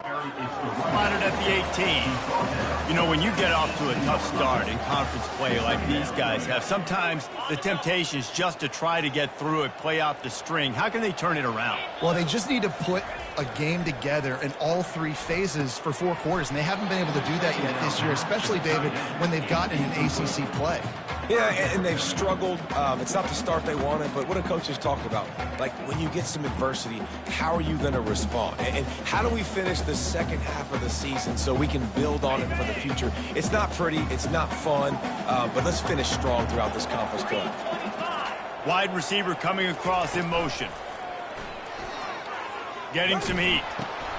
Spotted at the 18. You know, when you get off to a tough start in conference play like these guys have, sometimes the temptation is just to try to get through it, play out the string. How can they turn it around? Well, they just need to put a game together in all three phases for 4 quarters, and they haven't been able to do that yet this year, especially, David, when they've gotten an ACC play. Yeah, and they've struggled. It's not the start they wanted, but what do coaches talk about? Like, when you get some adversity, how are you going to respond? And how do we finish the second half of the season so we can build on it for the future? It's not pretty, it's not fun, but let's finish strong throughout this conference play. Wide receiver coming across in motion. Getting some heat.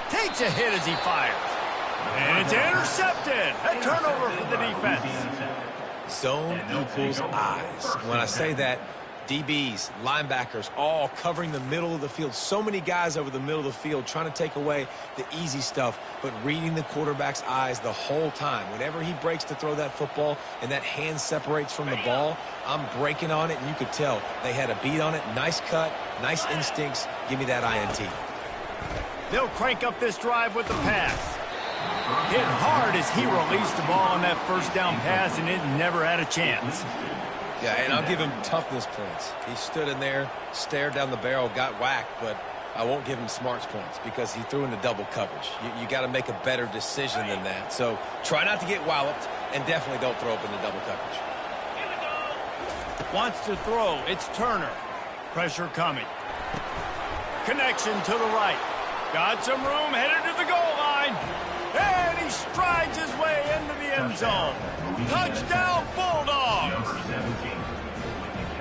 Takes a hit as he fires. And it's intercepted. A turnover for the defense. Zone equals eyes. When I say that, DBs, linebackers, all covering the middle of the field. So many guys over the middle of the field trying to take away the easy stuff, but reading the quarterback's eyes the whole time. Whenever he breaks to throw that football and that hand separates from the ball, I'm breaking on it, and you could tell they had a beat on it. Nice cut, nice instincts. Give me that INT. They'll crank up this drive with the pass. Hit hard as he released the ball on that first down pass, and it never had a chance. Yeah, and I'll give him toughness points. He stood in there, stared down the barrel, got whacked, but I won't give him smarts points because he threw into double coverage. You got to make a better decision than that. So try not to get walloped, and definitely don't throw up into double coverage. Wants to throw. It's Turner. Pressure coming. Connection to the right. Got some room, headed to the goal line. And he strides his way into the end zone. Touchdown, Bulldogs!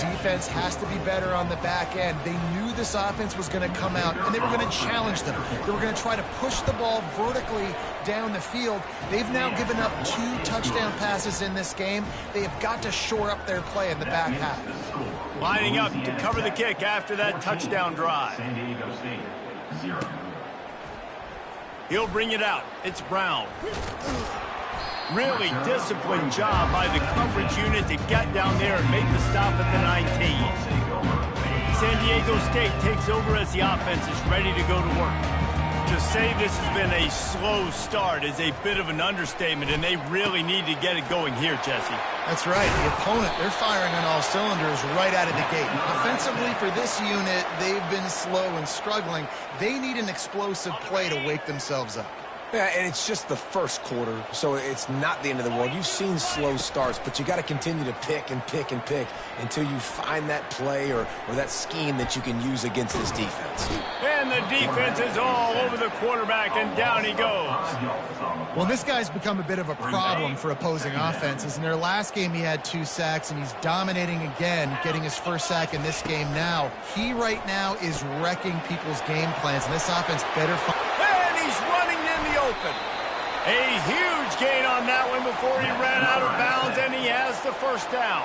Defense has to be better on the back end. They knew this offense was going to come out, and they were going to challenge them. They were going to try to push the ball vertically down the field. They've now given up 2 touchdown passes in this game. They have got to shore up their play in the back half. Lining up to cover the kick after that touchdown drive. He'll bring it out. It's Brown. Really disciplined job by the coverage unit to get down there and make the stop at the 19. San Diego State takes over as the offense is ready to go to work. To say this has been a slow start is a bit of an understatement, and they really need to get it going here, Jesse. That's right. The opponent, they're firing on all cylinders right out of the gate. Offensively, for this unit, they've been slow and struggling. They need an explosive play to wake themselves up. Yeah, and it's just the first quarter, so it's not the end of the world. You've seen slow starts, but you got to continue to pick and pick and pick until you find that play or that scheme that you can use against this defense. And the defense is all over the quarterback, and down he goes. Well, this guy's become a bit of a problem for opposing offenses. In their last game, he had 2 sacks, and he's dominating again, getting his first sack in this game now. He right now is wrecking people's game plans, and this offense better find... And he's running in the open. A huge gain on that one before he ran out of bounds, and he has the first down.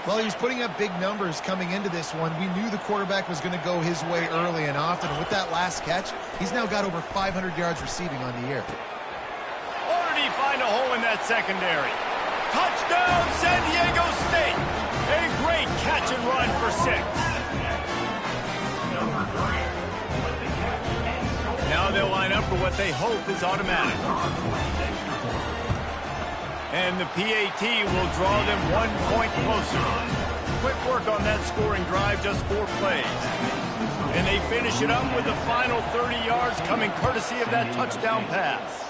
Well, he was putting up big numbers coming into this one. We knew the quarterback was going to go his way early and often, and with that last catch, he's now got over 500 yards receiving on the year. Or did he find a hole in that secondary? Touchdown, San Diego State! A great catch and run for 6. Now they'll line up for what they hope is automatic. And the PAT will draw them 1 point closer. Quick work on that scoring drive, just 4 plays. And they finish it up with the final 30 yards coming courtesy of that touchdown pass.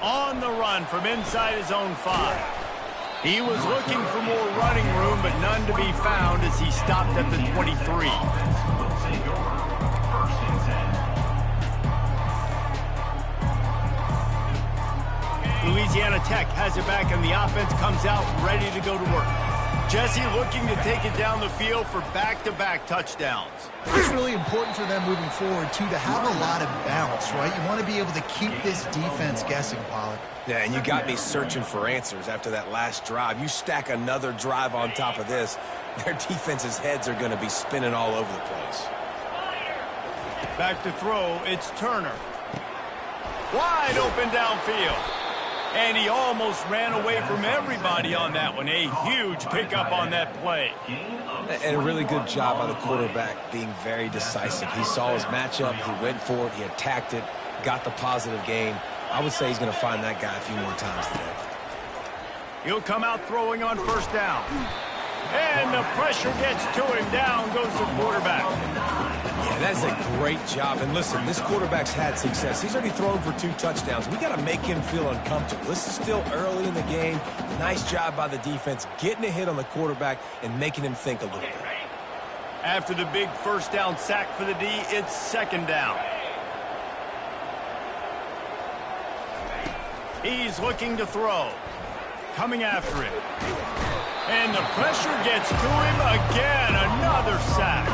On the run from inside his own 5. He was looking for more running room, but none to be found as he stopped at the 23. Louisiana Tech has it back, and the offense comes out ready to go to work. Jesse looking to take it down the field for back-to-back touchdowns. It's really important for them moving forward, too, to have a lot of bounce, right? You want to be able to keep this defense guessing, Pollack. Yeah, and you got me searching for answers after that last drive. You stack another drive on top of this, their defense's heads are going to be spinning all over the place. Back to throw, it's Turner. Wide open downfield. And he almost ran away from everybody on that one. A huge pickup on that play. And a really good job by the quarterback being very decisive. He saw his matchup, he went for it, he attacked it, got the positive gain. I would say he's going to find that guy a few more times today. He'll come out throwing on first down. And the pressure gets to him. Down goes the quarterback. Yeah, that's a great job. And listen, this quarterback's had success. He's already thrown for 2 touchdowns. We got to make him feel uncomfortable. This is still early in the game. Nice job by the defense, getting a hit on the quarterback and making him think a little bit. After the big first down sack for the D, it's second down. He's looking to throw. Coming after him. And the pressure gets to him again. Another sack.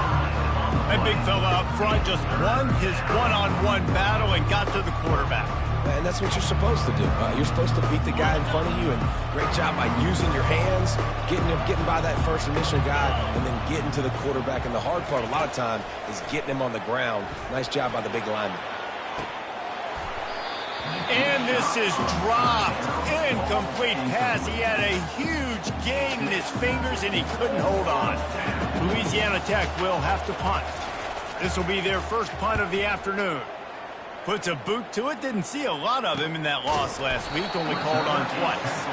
That big fella up front just won his one-on-one battle and got to the quarterback. And that's what you're supposed to do. You're supposed to beat the guy in front of you, and great job by using your hands, getting by that first initial guy, and then getting to the quarterback. And the hard part a lot of time is getting him on the ground. Nice job by the big lineman. And this is dropped. Incomplete pass. He had a huge gain in his fingers, and he couldn't hold on. Louisiana Tech will have to punt. This will be their first punt of the afternoon. Puts a boot to it. Didn't see a lot of him in that loss last week. Only called on twice.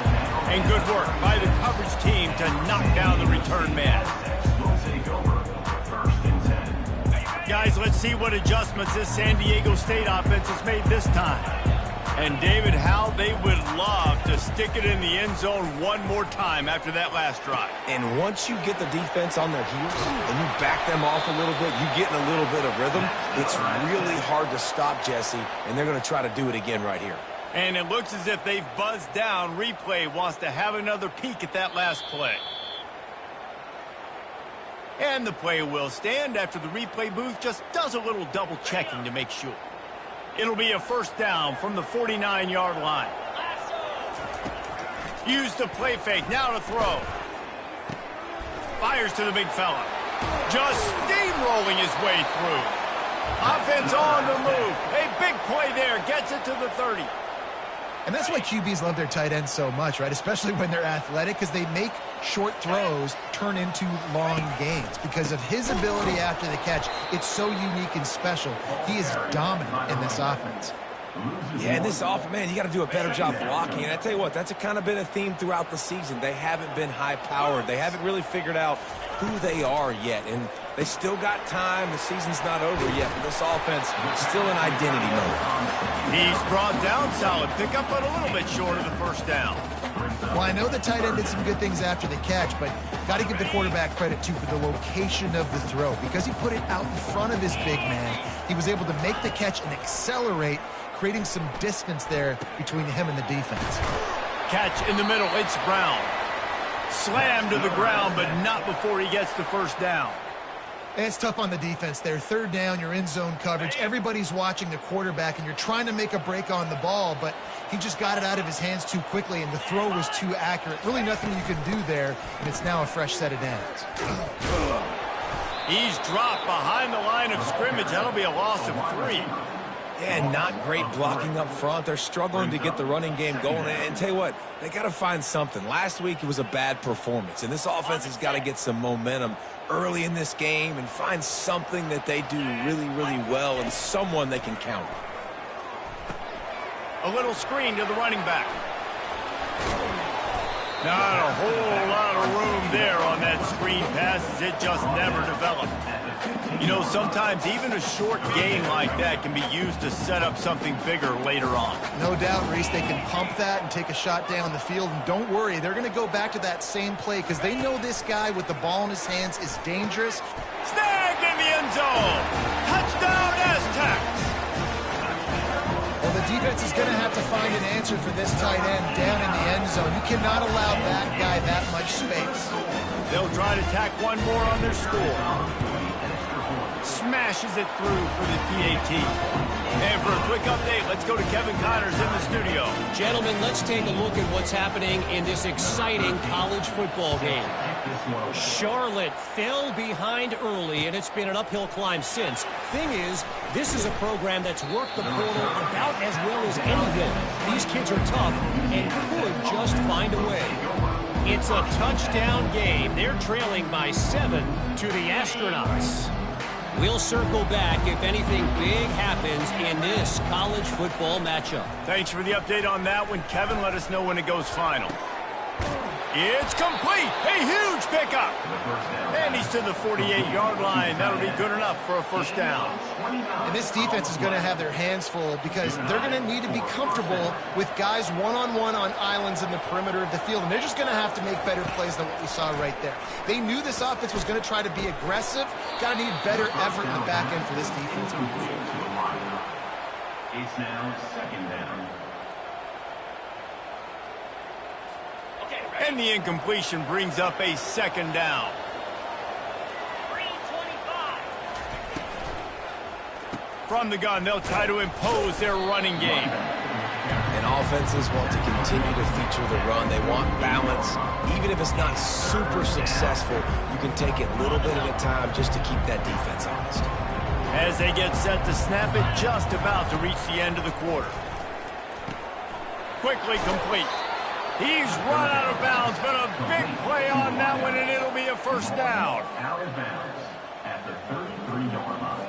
And good work by the coverage team to knock down the return man. Guys, let's see what adjustments this San Diego State offense has made this time. And, David, how they would love to stick it in the end zone one more time after that last drive. And once you get the defense on their heels and you back them off a little bit, you get in a little bit of rhythm, it's really hard to stop, Jesse, and they're going to try to do it again right here. And it looks as if they've buzzed down. Replay wants to have another peek at that last play. And the play will stand after the replay booth just does a little double checking to make sure. It'll be a first down from the 49-yard line. Use the play fake. Now to throw. Fires to the big fella. Just steamrolling his way through. Offense on the move. A big play there. Gets it to the 30. And that's why QBs love their tight ends so much, right? Especially when they're athletic, because they make short throws turn into long gains. Because of his ability after the catch, it's so unique and special. He is dominant in this offense. Yeah, and this offense, man, you got to do a better job blocking. And I tell you what, that's kind of been a theme throughout the season. They haven't been high-powered. They haven't really figured out who they are yet. And they still got time. The season's not over yet, but this offense still in identity mode. He's brought down. Solid pickup, but a little bit short of the first down. Well, I know the tight end did some good things after the catch, but got to give the quarterback credit, too, for the location of the throw. Because he put it out in front of his big man, he was able to make the catch and accelerate, creating some distance there between him and the defense. Catch in the middle. It's Brown. Slammed to the ground, but not before he gets the first down. And it's tough on the defense there. Third down, you're in zone coverage. Everybody's watching the quarterback, and you're trying to make a break on the ball, but he just got it out of his hands too quickly, and the throw was too accurate. Really nothing you can do there, and it's now a fresh set of downs. He's dropped behind the line of scrimmage. That'll be a loss of 3. Yeah, not great blocking up front. They're struggling to get the running game going. And tell you what, they got to find something. Last week it was a bad performance, and this offense has got to get some momentum early in this game and find something that they do really, really well and someone they can count on. A little screen to the running back. Not a whole lot of room there on that screen pass, as it just never developed. You know, sometimes even a short gain like that can be used to set up something bigger later on. No doubt, Reese, they can pump that and take a shot down the field. And don't worry, they're going to go back to that same play because they know this guy with the ball in his hands is dangerous. Snagged in the end zone. Touchdown, Aztecs. Well, the defense is going to have to find an answer for this tight end down in the end zone. You cannot allow that guy that much space. They'll try to tack one more on their score. smashes it through for the PAT. And for a quick update, let's go to Kevin Connors in the studio. Gentlemen, let's take a look at what's happening in this exciting college football game. Charlotte fell behind early, and it's been an uphill climb since. Thing is, this is a program that's worked the portal about as well as anything. These kids are tough and could just find a way. It's a touchdown game. They're trailing by 7 to the Astronauts. We'll circle back if anything big happens in this college football matchup. Thanks for the update on that one, Kevin. Let us know when it goes final. It's complete. A huge pickup. And he's to the 48-yard line. That'll be good enough for a first down. And this defense is going to have their hands full because they're going to need to be comfortable with guys one-on-one on islands in the perimeter of the field. And they're just going to have to make better plays than what we saw right there. They knew this offense was going to try to be aggressive. Got to need better effort in the back end for this defense. It's now second down. And the incompletion brings up a second down. From the gun, they'll try to impose their running game. And offenses want to continue to feature the run. They want balance. Even if it's not super successful, you can take it little bit at a time just to keep that defense honest. As they get set to snap it, just about to reach the end of the quarter. Quickly complete. He's run out of bounds, but a big play on that one, and it'll be a first down. Out of bounds at the 33-yard line.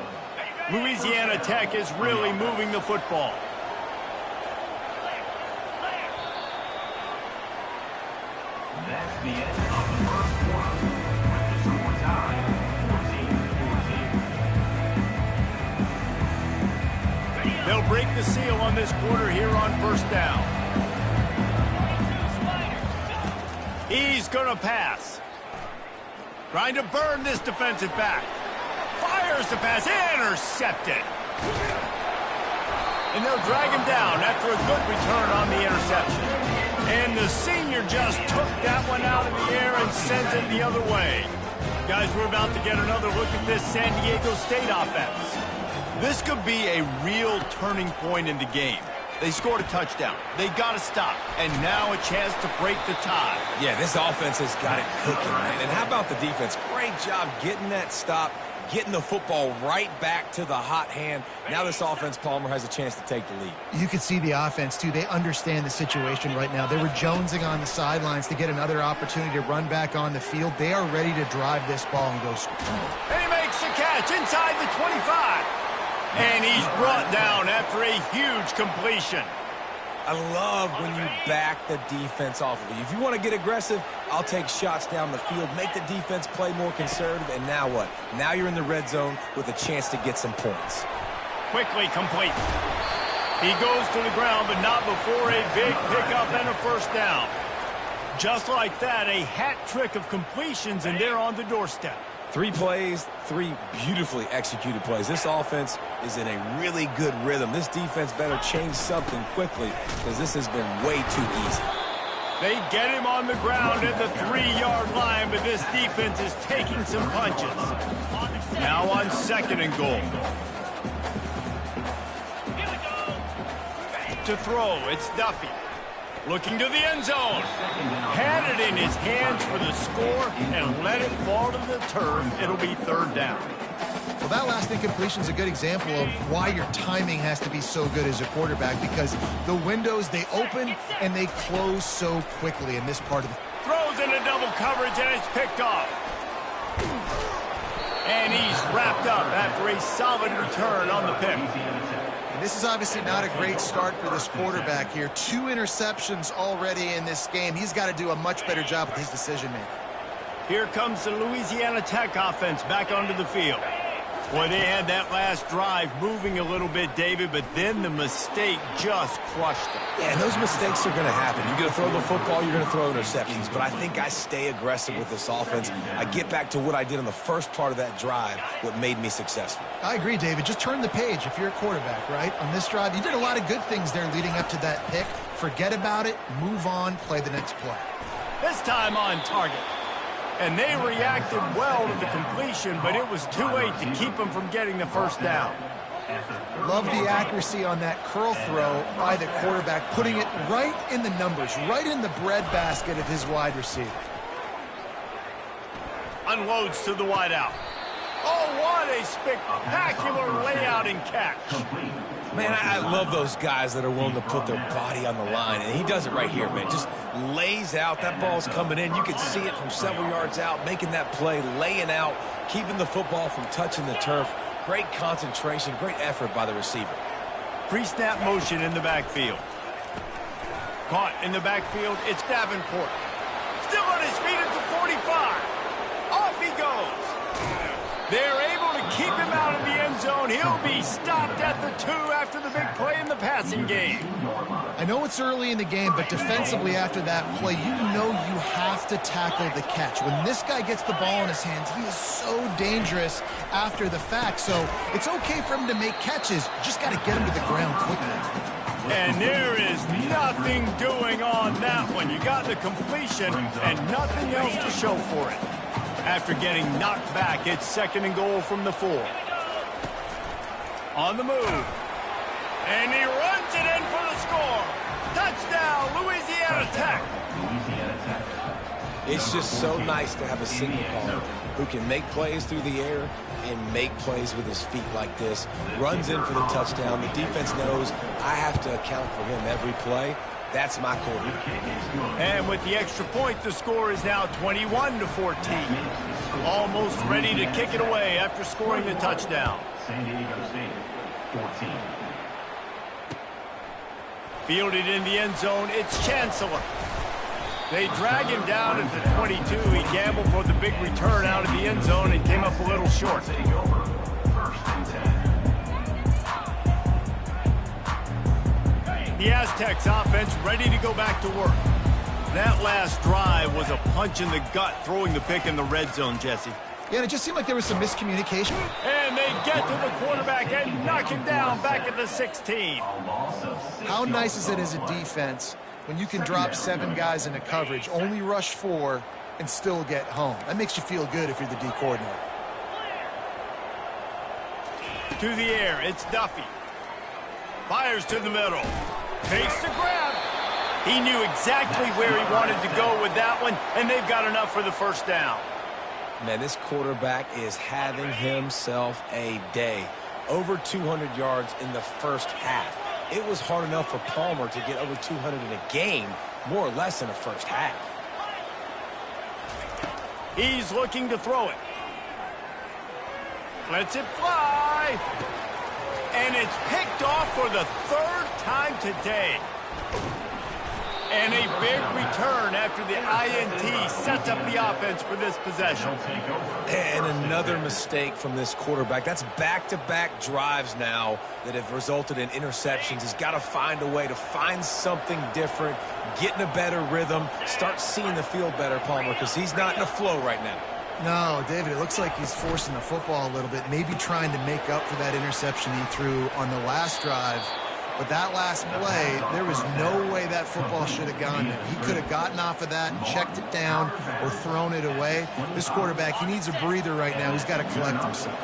Louisiana Tech is really moving the football. That's the end of the first quarter. With the score tied, 14-14. They'll break the seal on this quarter here on first down. He's going to pass. Trying to burn this defensive back. Fires the pass. Intercepted. And they'll drag him down after a good return on the interception. And the senior just took that one out of the air and sends it the other way. Guys, we're about to get another look at this San Diego State offense. This could be a real turning point in the game. They scored a touchdown. They got to stop. And now a chance to break the tie. Yeah, this offense has got it cooking, man. And how about the defense? Great job getting that stop, getting the football right back to the hot hand. Now this offense, Palmer, has a chance to take the lead. You can see the offense, too. They understand the situation right now. They were jonesing on the sidelines to get another opportunity to run back on the field. They are ready to drive this ball and go score. And he makes the catch inside the 25. And he's brought down after a huge completion. I love when you back the defense off of you. If you want to get aggressive, I'll take shots down the field, make the defense play more conservative, and now what? Now you're in the red zone with a chance to get some points. Quickly complete. He goes to the ground, but not before a big pickup and a first down. Just like that, a hat trick of completions, and they're on the doorstep. 3 plays, 3 beautifully executed plays. This offense is in a really good rhythm. This defense better change something quickly because this has been way too easy. They get him on the ground at the 3-yard line, but this defense is taking some punches. Now on second and goal. To throw, it's Duffy. Looking to the end zone. Had it in his hands for the score and let it fall to the turf. It'll be third down. Well, that last incompletion is a good example of why your timing has to be so good as a quarterback, because the windows, they open and they close so quickly in this part of the... Throws into double coverage and it's picked off. And he's wrapped up after a solid return on the pick. This is obviously not a great start for this quarterback here. 2 interceptions already in this game. He's got to do a much better job with his decision-making. Here comes the Louisiana Tech offense back onto the field. Boy, they had that last drive moving a little bit, David, but then the mistake just crushed them. Yeah, and those mistakes are going to happen. You're going to throw the football, you're going to throw interceptions, but I think I stay aggressive with this offense. I get back to what I did in the first part of that drive, what made me successful. I agree, David. Just turn the page if you're a quarterback, right? On this drive, you did a lot of good things there leading up to that pick. Forget about it, move on, play the next play. This time on target. And they reacted well to the completion, but it was too late to keep them from getting the first down. Love the accuracy on that curl throw by the quarterback, putting it right in the numbers, right in the breadbasket of his wide receiver. Unloads to the wideout. Oh, what a spectacular layout and catch. Man, I love those guys that are willing to put their body on the line, and he does it right here, man. Just lays out. That ball's coming in. You can see it from several yards out, making that play, laying out, keeping the football from touching the turf. Great concentration, great effort by the receiver. Pre-snap motion in the backfield. Caught in the backfield, it's Davenport. Still on his feet at the 45. Off he goes. They're able to keep him out of the end zone. He'll be stopped at the 2 after the big play in the passing game. I know it's early in the game, but defensively after that play, you know you have to tackle the catch. When this guy gets the ball in his hands, he is so dangerous after the fact. So it's okay for him to make catches. You just got to get him to the ground quickly. And there is nothing doing on that one. You got the completion and nothing else to show for it. After getting knocked back, it's 2nd and goal from the 4. On the move. And he runs it in for the score. Touchdown, Louisiana Tech. It's just so nice to have a signal caller who can make plays through the air and make plays with his feet like this. Runs in for the touchdown. The defense knows I have to account for him every play. That's my quarterback. And with the extra point, the score is now 21-14. Almost ready to kick it away after scoring the touchdown. San Diego State, 14. Fielded in the end zone, it's Chancellor. They drag him down at the 22. He gambled for the big return out of the end zone and came up a little short. Take over. 1st and 10. The Aztecs offense ready to go back to work. That last drive was a punch in the gut, throwing the pick in the red zone, Jesse. Yeah, and it just seemed like there was some miscommunication. And they get to the quarterback and knock him down back at the 16. How nice is it as a defense when you can drop 7 guys into coverage, only rush 4, and still get home? That makes you feel good if you're the D coordinator. To the air, it's Duffy. Fires to the middle. Takes the grab. He knew exactly where he wanted to go with that one, and they've got enough for the first down. Man, this quarterback is having himself a day. Over 200 yards in the first half. It was hard enough for Palmer to get over 200 in a game, more or less in the first half. He's looking to throw it. Lets it fly. And it's picked off for the 3rd time today. And a big return after the INT sets up the offense for this possession. And another mistake from this quarterback. That's back-to-back drives now that have resulted in interceptions. He's got to find a way to find something different, get in a better rhythm, start seeing the field better, Palmer, because he's not in a flow right now. No, David, it looks like he's forcing the football a little bit, maybe trying to make up for that interception he threw on the last drive. But that last play, there was no way that football should have gone there. He could have gotten off of that and checked it down or thrown it away. This quarterback, he needs a breather right now. He's got to collect himself.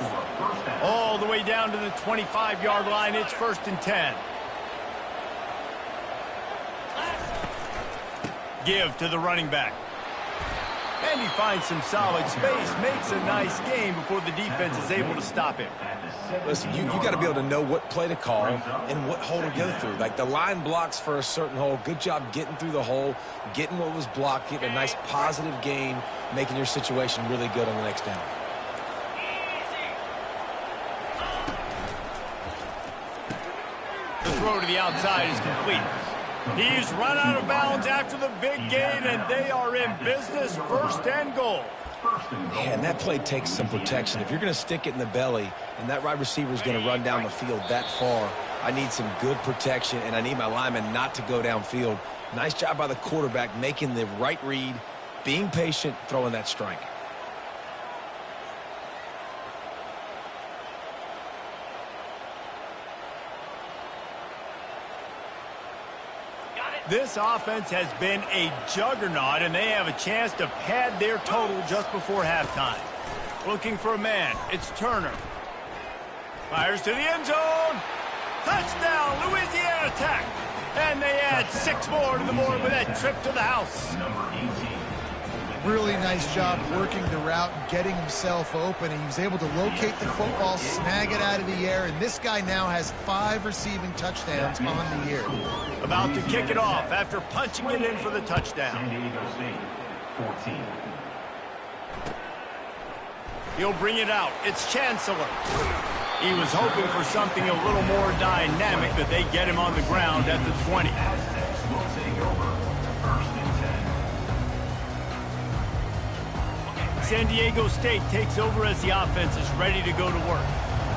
All the way down to the 25-yard line. It's 1st and 10. Give to the running back. And he finds some solid space, makes a nice game before the defense is able to stop him. Listen, you got to be able to know what play to call and what hole to go through. Like the line blocks for a certain hole. Good job getting through the hole, getting what was blocked, getting a nice positive gain, making your situation really good on the next down. The throw to the outside is complete. He's run out of bounds after the big gain, and they are in business. 1st and goal. Man, that play takes some protection. If you're going to stick it in the belly and that wide receiver is going to run down the field that far, I need some good protection, and I need my lineman not to go downfield. Nice job by the quarterback making the right read, being patient, throwing that strike. This offense has been a juggernaut, and they have a chance to pad their total just before halftime. Looking for a man. It's Turner. Fires to the end zone. Touchdown, Louisiana Tech. And they add 6 more to the board with that trip to the house. Number 18. Really nice job working the route and getting himself open. And he was able to locate the football, snag it out of the air, and this guy now has 5 receiving touchdowns on the year. About to kick it off after punching it in for the touchdown. San Diego State, 14. He'll bring it out. It's Chancellor. He was hoping for something a little more dynamic, but they get him on the ground at the 20. Aztecs will take over. First and 10. San Diego State takes over as the offense is ready to go to work.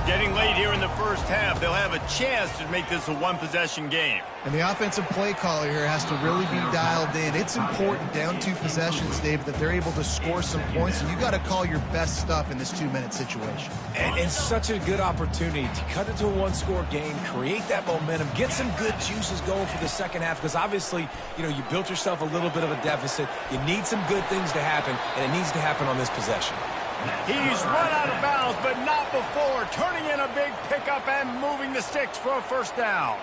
Getting late here in the first half, they'll have a chance to make this a one-possession game. And the offensive play caller here has to really be dialed in. It's important down 2 possessions, Dave, that they're able to score some points, and you got to call your best stuff in this 2-minute situation. And it's such a good opportunity to cut into a 1-score game, create that momentum, get some good juices going for the second half, because obviously, you built yourself a little bit of a deficit. You need some good things to happen, and it needs to happen on this possession. He's run out of bounds, but not before. Turning in a big pickup and moving the sticks for a first down.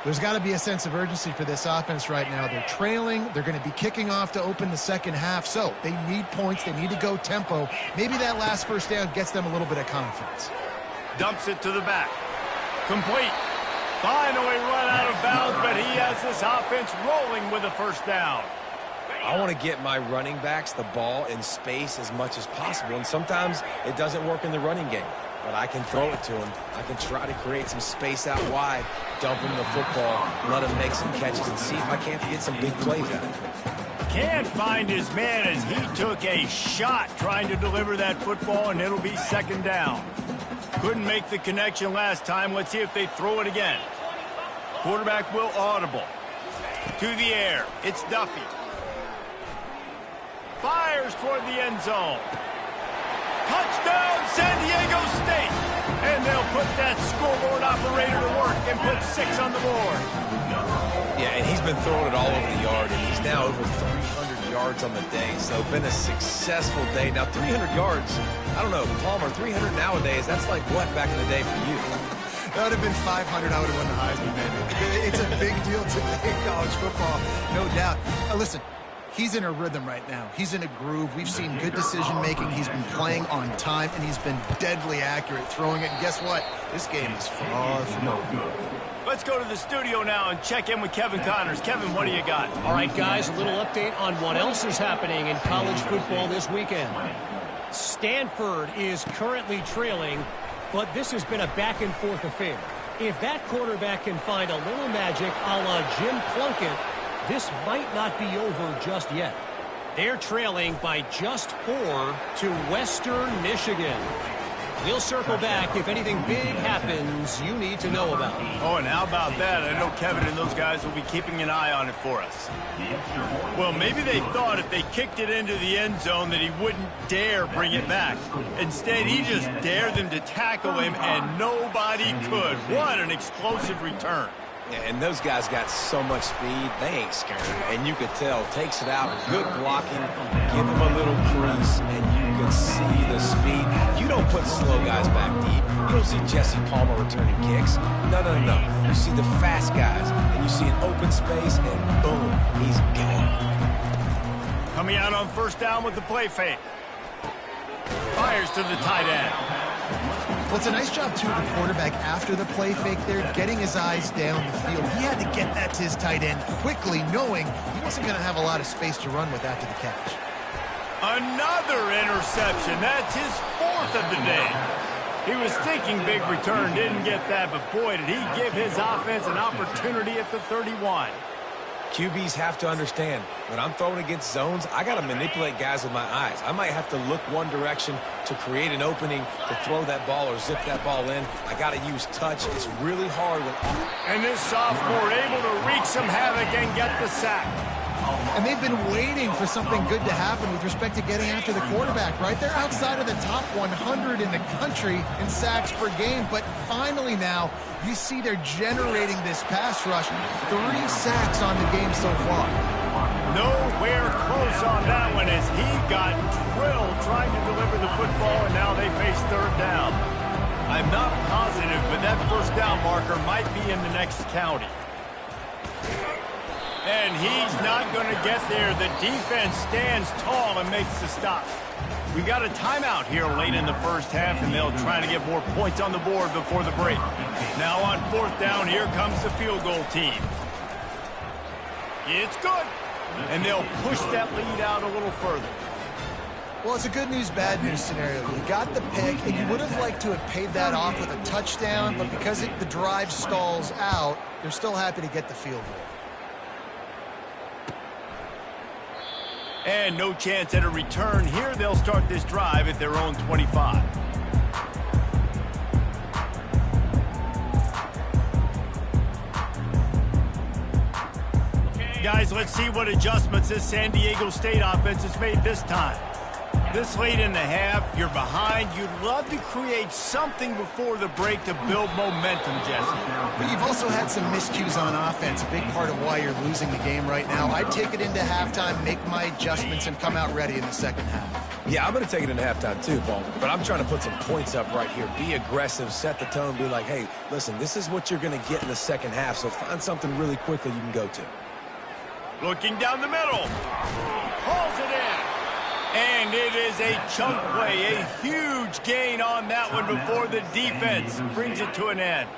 There's got to be a sense of urgency for this offense right now. They're trailing. They're going to be kicking off to open the second half, so they need points. They need to go tempo. Maybe that last first down gets them a little bit of confidence. Dumps it to the back. Complete. Finally run out of bounds, but he has this offense rolling with a first down. I want to get my running backs the ball in space as much as possible, and sometimes it doesn't work in the running game. But I can throw it to him. I can try to create some space out wide, dump him the football, let him make some catches, and see if I can't get some big plays out of it. Can't find his man as he took a shot trying to deliver that football, and it'll be second down. Couldn't make the connection last time. Let's see if they throw it again. Quarterback will audible. To the air. It's Duffy. Fires toward the end zone. Touchdown, San Diego State. And they'll put that scoreboard operator to work and put 6 on the board. Yeah, and he's been throwing it all over the yard, and he's now over 300 yards on the day. So been a successful day. Now, 300 yards, I don't know, Palmer, 300 nowadays, that's like what back in the day for you? That would have been 500. I would have won the Heisman, man. It's a big deal today in college football, no doubt. Listen. He's in a rhythm right now. He's in a groove. We've seen good decision-making. He's been playing on time, and he's been deadly accurate throwing it. And guess what? This game is far from over. Let's go to the studio now and check in with Kevin Connors. Kevin, what do you got? All right, guys, a little update on what else is happening in college football this weekend. Stanford is currently trailing, but this has been a back-and-forth affair. If that quarterback can find a little magic a la Jim Plunkett, this might not be over just yet. They're trailing by just 4 to Western Michigan. We'll circle back if anything big happens you need to know about. Oh, and how about that? I know Kevin and those guys will be keeping an eye on it for us. Well, maybe they thought if they kicked it into the end zone that he wouldn't dare bring it back. Instead, he just dared them to tackle him, and nobody could. What an explosive return. Yeah, and those guys got so much speed, they ain't scared. And you could tell, takes it out, good blocking, give him a little crease, and you could see the speed. You don't put slow guys back deep. You don't see Jesse Palmer returning kicks. No. You see the fast guys, and you see an open space, and boom, he's gone. Coming out on first down with the play fake. Fires to the tight end. Well, it's a nice job, too, of the quarterback after the play fake there, getting his eyes down the field. He had to get that to his tight end quickly, knowing he wasn't going to have a lot of space to run with after the catch. Another interception. That's his 4th of the day. He was thinking big return, didn't get that, but boy, did he give his offense an opportunity at the 31. QBs have to understand, when I'm throwing against zones, I got to manipulate guys with my eyes. I might have to look one direction to create an opening to throw that ball or zip that ball in. I got to use touch. It's really hard. And this sophomore able to wreak some havoc and get the sack. And they've been waiting for something good to happen with respect to getting after the quarterback, right? They're outside of the top 100 in the country in sacks per game, but finally now you see they're generating this pass rush. 3 sacks on the game so far. Nowhere close on that one as he got drilled trying to deliver the football, and now they face third down. I'm not positive, but that first down marker might be in the next county. And he's not going to get there. The defense stands tall and makes the stop. We got a timeout here late in the first half, and they'll try to get more points on the board before the break. Now on fourth down, here comes the field goal team. It's good. And they'll push that lead out a little further. Well, it's a good news, bad news scenario. You got the pick, and you would have liked to have paid that off with a touchdown, but because the drive stalls out, they're still happy to get the field goal. And no chance at a return here. They'll start this drive at their own 25. Guys, let's see what adjustments this San Diego State offense has made this time. This late in the half, you're behind. You'd love to create something before the break to build momentum, Jesse. But you've also had some miscues on offense, a big part of why you're losing the game right now. I'd take it into halftime, make my adjustments, and come out ready in the second half. Yeah, I'm going to take it into halftime too, Paul. But I'm trying to put some points up right here. Be aggressive, set the tone, be like, hey, listen, this is what you're going to get in the second half, so find something really quickly you can go to. Looking down the middle. Hauls it in. And it is a chunk play, a huge gain on that one before the defense brings it to an end.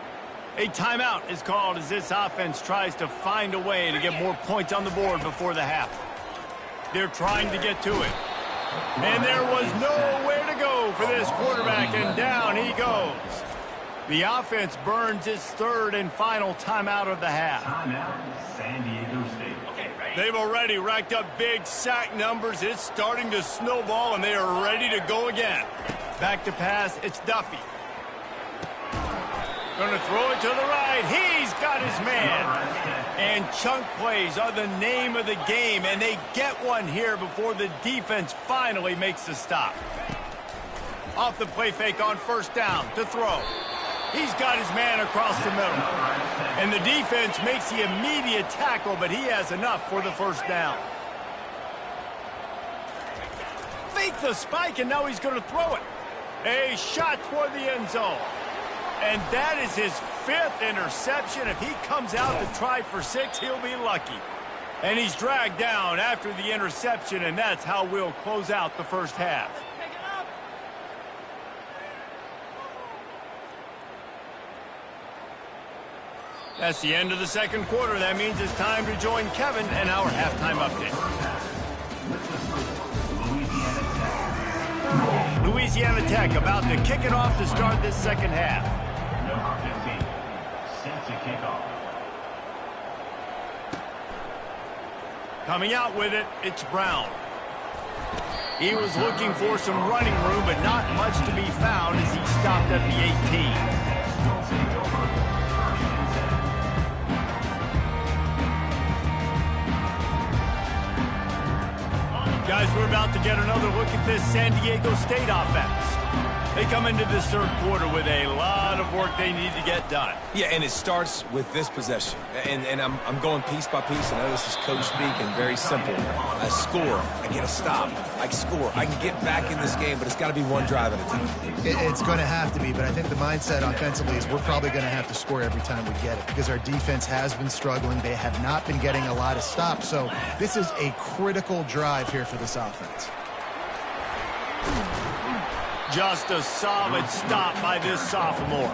A timeout is called as this offense tries to find a way to get more points on the board before the half. They're trying to get to it. And there was nowhere to go for this quarterback, and down he goes. The offense burns its third and final timeout of the half. Timeout, San Diego State. They've already racked up big sack numbers. It's starting to snowball, and they are ready to go again. Back to pass, it's Duffy. Going to throw it to the right. He's got his man. And chunk plays are the name of the game, and they get one here before the defense finally makes the stop. Off the play fake on first down to throw. He's got his man across the middle. And the defense makes the immediate tackle, but he has enough for the first down. Fake the spike, and now he's going to throw it. A shot toward the end zone. And that is his 5th interception. If he comes out to try for 6, he'll be lucky. And he's dragged down after the interception, and that's how we'll close out the first half. That's the end of the second quarter. That means it's time to join Kevin and our halftime update. Louisiana Tech about to kick it off to start this second half. Number 15, set to kick off. Coming out with it, it's Brown. He was looking for some running room, but not much to be found as he stopped at the 18. Guys, we're about to get another look at this San Diego State offense. They come into this third quarter with a lot of work they need to get done. Yeah, and it starts with this possession. And I'm going piece by piece. I know this is coach speak and very simple. I score. I get a stop. I score. I can get back in this game, but it's got to be one drive at a time. It's going to have to be, but I think the mindset offensively is we're probably going to have to score every time we get it because our defense has been struggling. They have not been getting a lot of stops, so this is a critical drive here for this offense. Just a solid stop by this sophomore.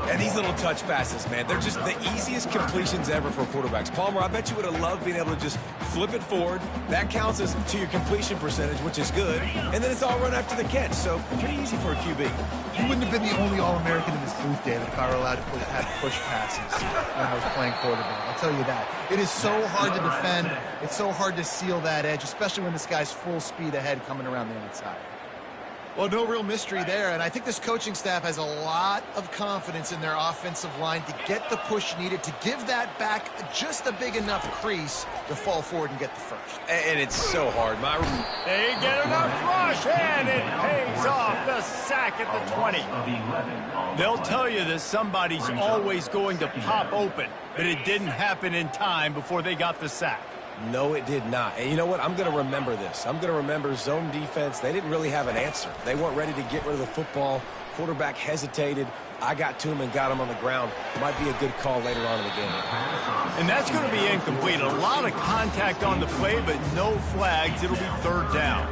And these little touch passes, man, they're just the easiest completions ever for quarterbacks. Palmer, I bet you would have loved being able to just flip it forward. That counts as to your completion percentage, which is good. And then it's all run after the catch, so pretty easy for a QB. You wouldn't have been the only All-American in this booth, David, if I were allowed to have push passes when I was playing quarterback. I'll tell you that. It is so hard to defend. It's so hard to seal that edge, especially when this guy's full speed ahead coming around the outside. Well, no real mystery there, and I think this coaching staff has a lot of confidence in their offensive line to get the push needed to give that back just a big enough crease to fall forward and get the first. And it's so hard. They get enough rush, and it pays off. The sack at the 20. They'll tell you that somebody's always going to pop open, but it didn't happen in time before they got the sack. No, it did not. And you know what? I'm going to remember this. I'm going to remember zone defense. They didn't really have an answer. They weren't ready to get rid of the football. Quarterback hesitated. I got to him and got him on the ground. Might be a good call later on in the game. And that's going to be incomplete. A lot of contact on the play, but no flags. It'll be third down.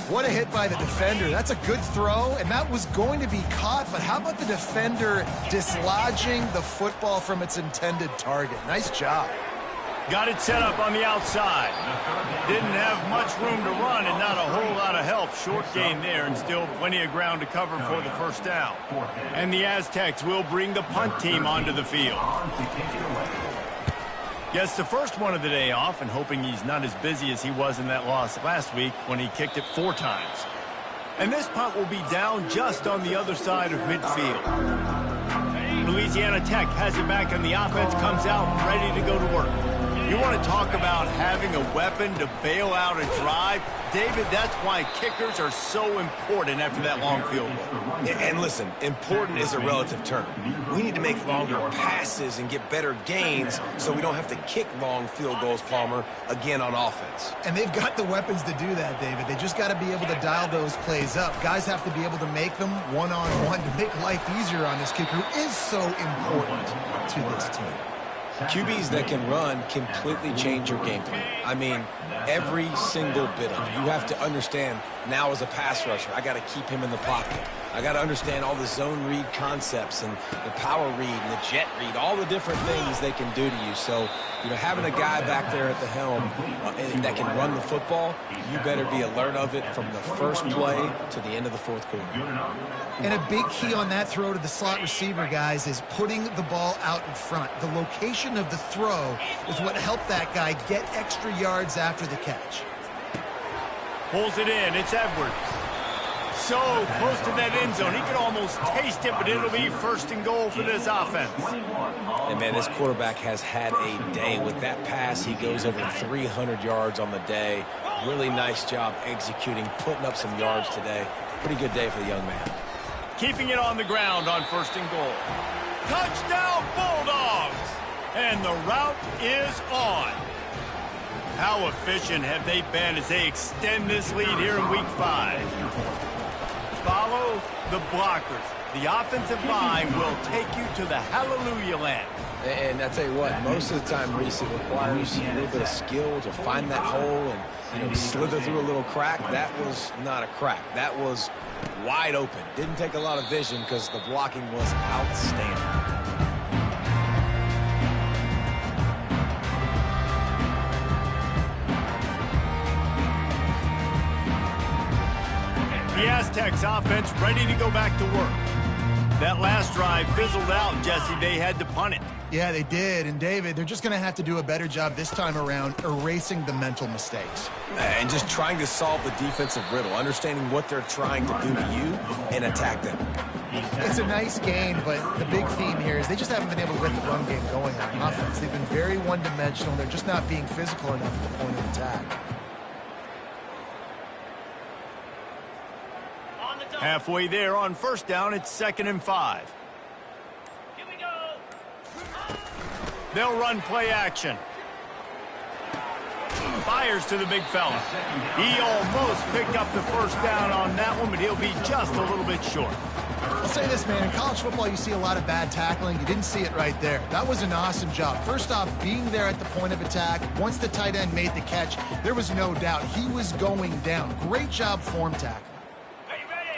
What a hit by the defender. That's a good throw, and that was going to be caught, but how about the defender dislodging the football from its intended target? Nice job. Got it set up on the outside. Didn't have much room to run and not a whole lot of help. Short gain there and still plenty of ground to cover for the first down. And the Aztecs will bring the punt team onto the field. Gets the first one of the day off and hoping he's not as busy as he was in that loss last week when he kicked it 4 times. And this punt will be down just on the other side of midfield. Louisiana Tech has it back and the offense comes out ready to go to work. You want to talk about having a weapon to bail out a drive? David, that's why kickers are so important after that long field goal. And listen, important is a relative term. We need to make longer passes and get better gains so we don't have to kick long field goals, Palmer, again on offense. And they've got the weapons to do that, David. They just got to be able to dial those plays up. Guys have to be able to make them one-on-one to make life easier on this kicker who is so important to this team. QBs that can run completely change your game plan. I mean, every single bit of it. You have to understand now as a pass rusher, I got to keep him in the pocket. I got to understand all the zone read concepts and the power read and the jet read, all the different things they can do to you. So, you know, having a guy back there at the helm that can run the football, you better be alert of it from the first play to the end of the fourth quarter. And a big key on that throw to the slot receiver, guys, is putting the ball out in front. The location of the throw is what helped that guy get extra yards after the catch. Pulls it in. It's Edwards. So close to that end zone. He could almost taste it, but it'll be first and goal for this offense. And, man, this quarterback has had a day. With that pass, he goes over 300 yards on the day. Really nice job executing, putting up some yards today. Pretty good day for the young man. Keeping it on the ground on first and goal. Touchdown, Bulldogs! And the route is on. How efficient have they been as they extend this lead here in Week 5? Follow the blockers. The offensive line will take you to the hallelujah land. And I tell you what, most of the time, Reese, it requires a little bit of skill to find that hole and slither through a little crack. That was not a crack. That was wide open. Didn't take a lot of vision because the blocking was outstanding. The Aztecs offense ready to go back to work. That last drive fizzled out, Jesse. They had to punt it. Yeah, they did. And, David, they're just going to have to do a better job this time around erasing the mental mistakes. And just trying to solve the defensive riddle, understanding what they're trying to do to you and attack them. It's a nice game, but the big theme here is they just haven't been able to get the run game going on offense. They've been very one-dimensional. They're just not being physical enough at the point of attack. Halfway there on first down, it's 2nd and 5. Here we go. They'll run play action. Fires to the big fella. He almost picked up the first down on that one, but he'll be just a little bit short. I'll say this, man. In college football, you see a lot of bad tackling. You didn't see it right there. That was an awesome job. First off, being there at the point of attack. Once the tight end made the catch, there was no doubt he was going down. Great job form tackle.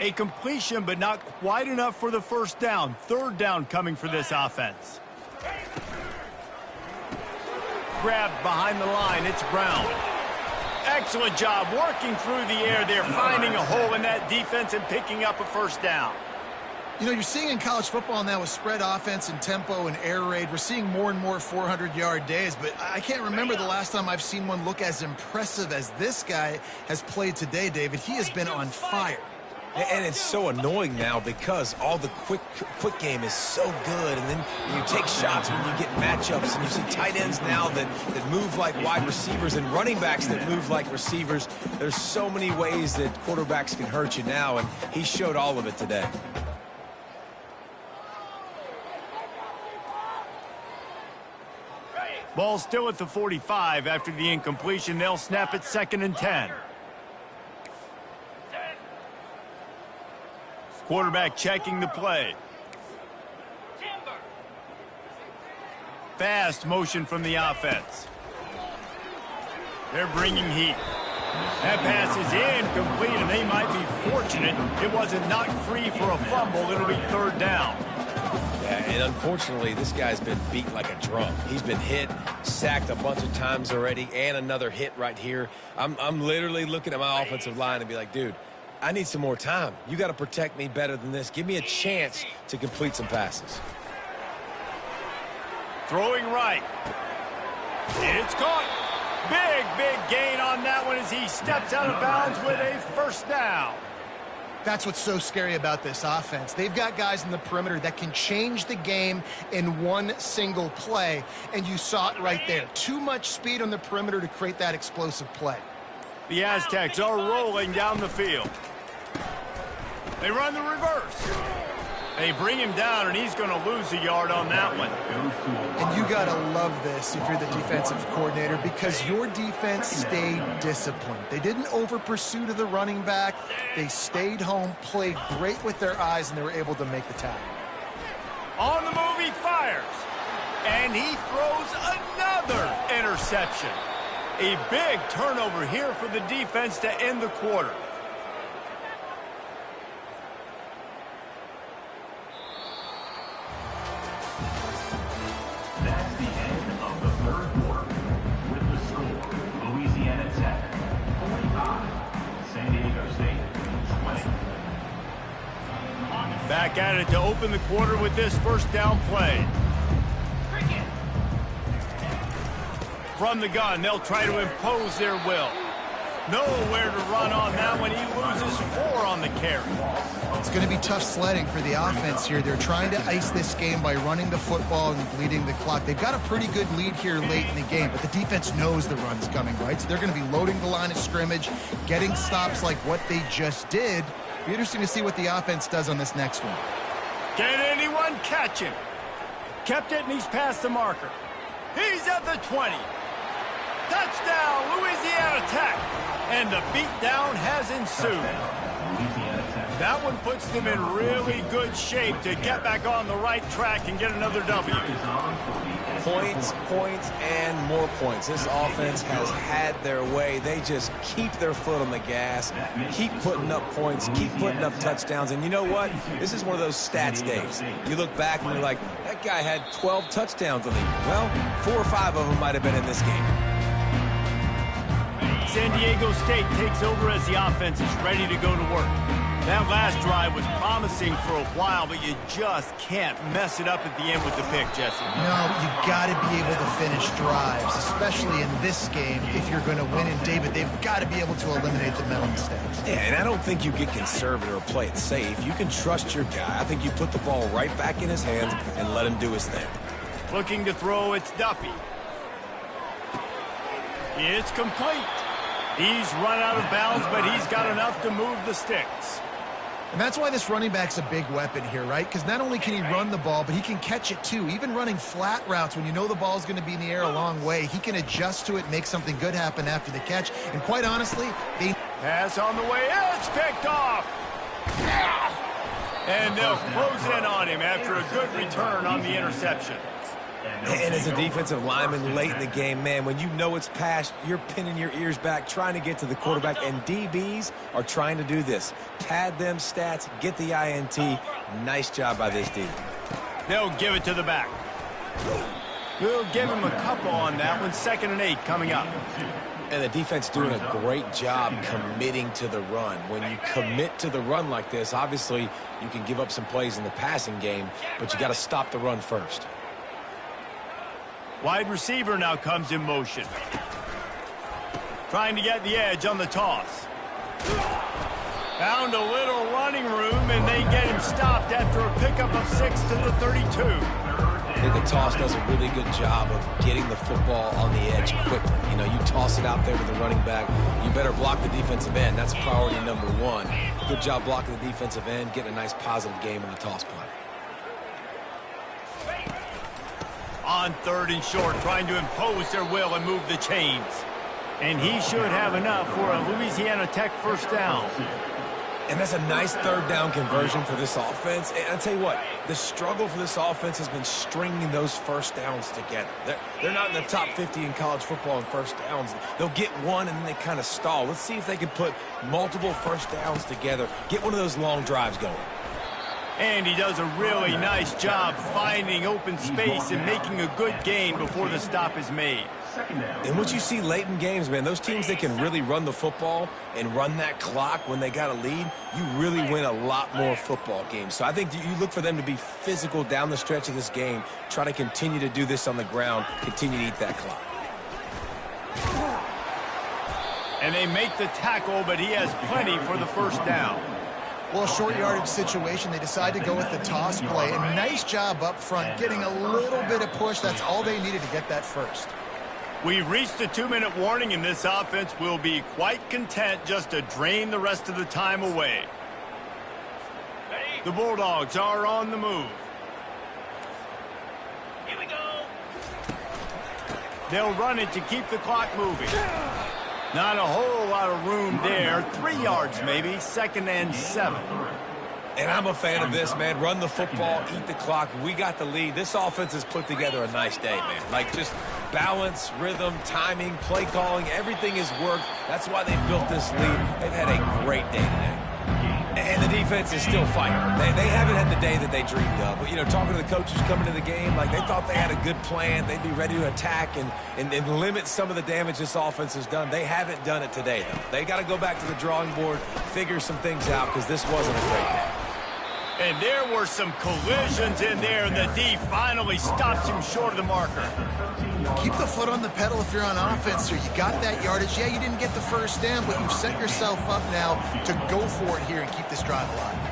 A completion, but not quite enough for the first down. Third down coming for this offense. Grabbed behind the line. It's Brown. Excellent job working through the air there, finding a hole in that defense and picking up a first down. You know, you're seeing in college football now with spread offense and tempo and air raid, we're seeing more and more 400-yard days, but I can't remember the last time I've seen one look as impressive as this guy has played today, David. He has been on fire. And it's so annoying now because all the quick game is so good. And then you take shots when you get matchups. And you see tight ends now that move like wide receivers and running backs that move like receivers. There's so many ways that quarterbacks can hurt you now. And he showed all of it today. Ball still at the 45 after the incompletion. They'll snap it 2nd and 10. Quarterback checking the play. Fast motion from the offense. They're bringing heat. That pass is incomplete, and they might be fortunate it wasn't knocked free for a fumble. It'll be 3rd down. Yeah, and unfortunately, this guy's been beat like a drum. He's been hit, sacked a bunch of times already, and another hit right here. I'm literally looking at my offensive line and be like, dude, I need some more time. You got to protect me better than this. Give me a chance to complete some passes. Throwing right. It's caught. Big gain on that one as he steps out of bounds with a 1st down. That's what's so scary about this offense. They've got guys in the perimeter that can change the game in one single play, and you saw it right there. Too much speed on the perimeter to create that explosive play. The Aztecs are rolling down the field. They run the reverse. They bring him down, and he's going to lose a yard on that one. And you got to love this if you're the defensive coordinator, because your defense stayed disciplined. They didn't over-pursue to the running back. They stayed home, played great with their eyes, and they were able to make the tackle. On the move, he fires. And he throws another interception. A big turnover here for the defense to end the quarter. That's the end of the 3rd quarter. With the score, Louisiana Tech 45, San Diego State 20. Back at it to open the quarter with this 1st down play. From the gun, they'll try to impose their will. Nowhere to run on that one. He loses 4 on the carry. It's going to be tough sledding for the offense here. They're trying to ice this game by running the football and bleeding the clock. They've got a pretty good lead here late in the game, but the defense knows the run's coming, right? So they're going to be loading the line of scrimmage, getting stops like what they just did. Be interesting to see what the offense does on this next one. Can anyone catch him? Kept it, and he's past the marker. He's at the 20. Touchdown, Louisiana Tech. And the beatdown has ensued. That one puts them in really good shape to get back on the right track and get another W. Points, and more points. This offense has had their way. They just keep their foot on the gas, keep putting up points, keep putting up touchdowns. And you know what? This is one of those stats days. You look back and you're like, that guy had 12 touchdowns on the year. Well, 4 or 5 of them might have been in this game. San Diego State takes over as the offense is ready to go to work. That last drive was promising for a while, but you just can't mess it up at the end with the pick, Jesse. No, you got to be able to finish drives, especially in this game if you're going to win. And, David, they've got to be able to eliminate the mental mistakes. Yeah, and I don't think you get conservative or play it safe. You can trust your guy. I think you put the ball right back in his hands and let him do his thing. Looking to throw, it's Duffy. It's complete. He's run out of bounds, but he's got enough to move the sticks. And that's why this running back's a big weapon here, right? Because not only can he run the ball, but he can catch it too. Even running flat routes when you know the ball's going to be in the air a long way, he can adjust to it, make something good happen after the catch. And quite honestly, pass on the way. It's picked off. And they'll close in on him after a good return on the interception. And as a defensive lineman late in the game, man, when you know it's past, you're pinning your ears back, trying to get to the quarterback, and DBs are trying to do this. Pad them stats, get the INT. Nice job by this D. They'll give it to the back. We'll give him a couple on that one. 2nd and 8 coming up. And the defense doing a great job committing to the run. When you commit to the run like this, obviously you can give up some plays in the passing game, but you got to stop the run first. Wide receiver now comes in motion. Trying to get the edge on the toss. Found a little running room, and they get him stopped after a pickup of 6 to the 32. I think the toss does a really good job of getting the football on the edge quickly. You know, you toss it out there to the running back, you better block the defensive end. That's priority number one. Good job blocking the defensive end, getting a nice positive game in the toss play. On 3rd and short, trying to impose their will and move the chains. And he should have enough for a Louisiana Tech first down. And that's a nice 3rd down conversion for this offense. And I'll tell you what, the struggle for this offense has been stringing those first downs together. They're not in the top 50 in college football in first downs. They'll get one and then they kind of stall. Let's see if they can put multiple first downs together, get one of those long drives going. And he does a really nice job finding open space and making a good gain before the stop is made. And what you see late in games, man, those teams that can really run the football and run that clock when they got a lead, you really win a lot more football games. So I think you look for them to be physical down the stretch of this game, try to continue to do this on the ground, continue to eat that clock. And they make the tackle, but he has plenty for the first down. Well, short yardage situation, they decide to go with the toss play. And nice job up front, getting a little bit of push. That's all they needed to get that first. We've reached the 2-minute warning, and this offense will be quite content just to drain the rest of the time away. The Bulldogs are on the move. Here we go. They'll run it to keep the clock moving. Not a whole lot of room there. 3 yards maybe, 2nd and 7. And I'm a fan of this, man. Run the football, eat the clock. We got the lead. This offense has put together a nice day, man. Like just balance, rhythm, timing, play calling, everything has worked. That's why they built this lead. They've had a great day today. And the defense is still fighting. They haven't had the day that they dreamed of. But, you know, talking to the coaches coming to the game, like they thought they had a good plan. They'd be ready to attack and limit some of the damage this offense has done. They haven't done it today, though. They got to go back to the drawing board, figure some things out, because this wasn't a great day. And there were some collisions in there, and the D finally stops him short of the marker. Keep the foot on the pedal if you're on offense here. You got that yardage. Yeah, you didn't get the first down, but you've set yourself up now to go for it here and keep this drive alive.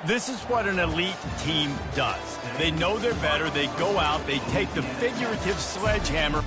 This is what an elite team does. They know they're better. They go out. They take the figurative sledgehammer.